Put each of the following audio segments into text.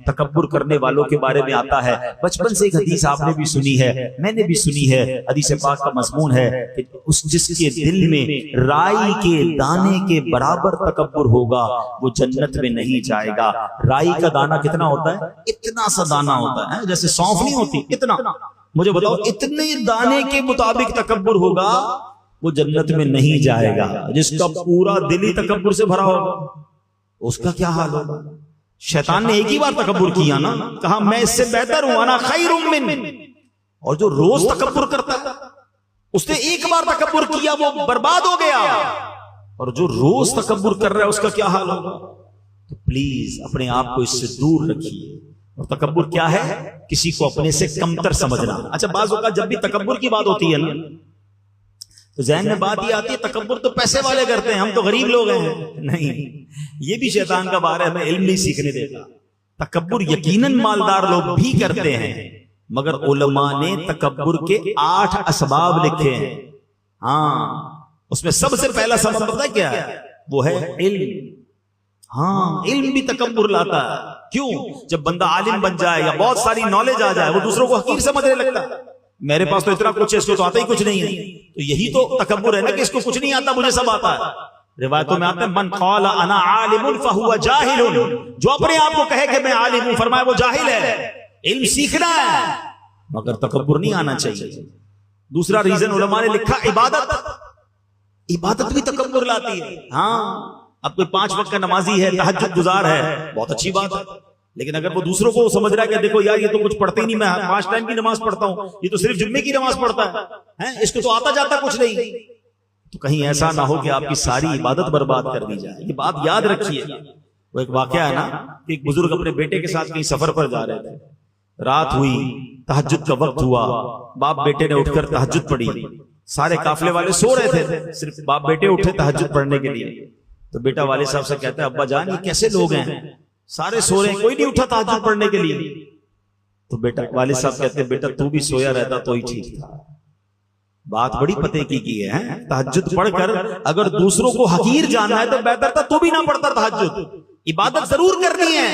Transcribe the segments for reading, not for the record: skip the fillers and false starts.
تکبر کرنے والوں کے بارے میں آتا ہے. بچپن سے ایک حدیث آپ نے بھی سنی ہے, میں نے بھی سنی ہے. حدیث پاک کا مضمون ہے کہ جس کے دل میں رائی کے دانے کے برابر تکبر ہوگا وہ جنت میں نہیں جائے گا. رائی کا دانہ کتنا ہوتا ہے؟ اتنا سا دانہ ہوتا ہے, جیسے سونف نہیں ہوتی, اتنا. مجھے بتاؤ اتنے دانے کے مطابق تکبر ہوگا وہ جنت میں نہیں جائے گا. جس کا پورا دل ہی تکبر سے بھرا ہوگا اس کا کیا حال ہوگا؟ شیطان نے ایک ہی بار تکبر کیا نا, کہا میں اس سے بہتر ہوں, انا خیر من. اور جو روز تکبر کرتا ہے اس نے ایک بار تکبر کیا وہ برباد ہو گیا, اور جو روز تکبر کر رہا ہے اس کا کیا حال ہوگا؟ تو پلیز اپنے آپ کو اس سے دور رکھیے. اور تکبر کیا ہے؟ کسی کو اپنے سے کمتر سمجھنا. اچھا بعض اوقات جب بھی تکبر کی بات ہوتی ہے نا تو ذہن میں بات یہ آتی ہے تکبر تو پیسے والے کرتے ہیں, ہم تو غریب لوگ ہیں. نہیں, یہ بھی شیطان کا بار ہے, ہمیں علم نہیں سیکھنے دیتا. تکبر یقیناً مالدار لوگ بھی کرتے ہیں, مگر علماء نے تکبر کے 8 اسباب لکھے ہیں. ہاں, اس میں سب سے پہلا سبب پتہ ہے کیا ہے؟ وہ ہے علم. ہاں, علم بھی تکبر لاتا ہے. کیوں؟ جب بندہ عالم بن جائے یا بہت ساری نالج آ جائے وہ دوسروں کو حقیر سمجھنے لگتا ہے. میرے پاس تو اتنا کچھ ہے, اس کو تو آتا ہی کچھ نہیں ہے. تو یہی تو تکبر ہے نا کہ اس کو کچھ نہیں آتا, مجھے سب آتا ہے. روایتوں میں آتا ہے من قال انا عالم فهو جاہل, جو اپنے آپ کو کہے کہ میں عالم ہوں, فرمایا وہ جاہل ہے. علم سیکھنا ہے مگر تکبر نہیں آنا چاہیے. دوسرا ریزن علماء نے لکھا عبادت. عبادت بھی تکبر لاتی ہے. ہاں, اب کوئی 5 وقت کا نمازی ہے, تہجد گزار ہے, بہت اچھی بات ہے, لیکن اگر وہ دوسروں کو سمجھ رہا ہے کہ دیکھو یار یہ تو کچھ پڑھتے ہی نہیں, میں 5 ٹائم کی نماز پڑھتا ہوں, یہ تو صرف جمعے کی نماز پڑھتا ہے, اس کو تو آتا جاتا کچھ نہیں, تو کہیں ایسا نہ ہو کہ آپ کی ساری عبادت برباد کر دی جائے. یہ بات یاد رکھیے. وہ ایک واقعہ ہے نا کہ ایک بزرگ اپنے بیٹے کے ساتھ کہیں سفر پر جا رہے تھے, رات ہوئی, تہجد کا وقت ہوا, باپ بیٹے نے اٹھ کر تہجد پڑھی. سارے قافلے والے سو رہے تھے, صرف باپ بیٹے اٹھے تہجد پڑھنے کے لیے. تو بیٹا والد صاحب سے کہتا ہے ابا جان یہ کیسے لوگ ہیں, سارے سو رہے ہیں, کوئی نہیں اٹھا تہجد پڑھنے کے لیے. تو بیٹا والد صاحب کہتے ہیں بیٹا تو بھی سویا رہتا تو ہی ٹھیک تھا. بات بڑی پتے کی ہے. تہجد پڑھ کر اگر دوسروں کو حقیر جاننا ہے تو بہتر تھا تو بھی نہ پڑھتا تہجد. عبادت ضرور کرنی ہے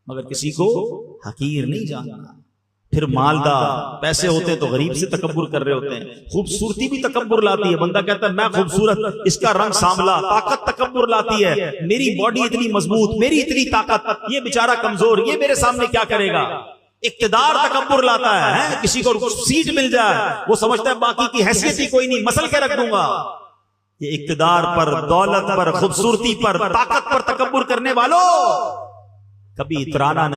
مگر کسی کو حقیر نہیں جاننا. پھر مالدار پیسے ہوتے ہیں تو غریب سے تکبر کر رہے ہوتے ہیں. خوبصورتی بھی تکبر لاتی ہے. بندہ کہتا ہے میں خوبصورت, اس کا رنگ سانولا. طاقت تکبر لاتی ہے, میری باڈی اتنی مضبوط, میری اتنی طاقت, یہ بیچارہ کمزور, یہ میرے سامنے کیا کرے گا. اقتدار تکبر لاتا ہے. کسی کو سیٹ مل جائے وہ سمجھتا ہے باقی کی حیثیت ہی کوئی نہیں, مسل کے رکھ دوں گا. یہ اقتدار پر, دولت پر, خوبصورتی پر, طاقت پر تکبر کرنے والوں کبھی اترانا نہیں.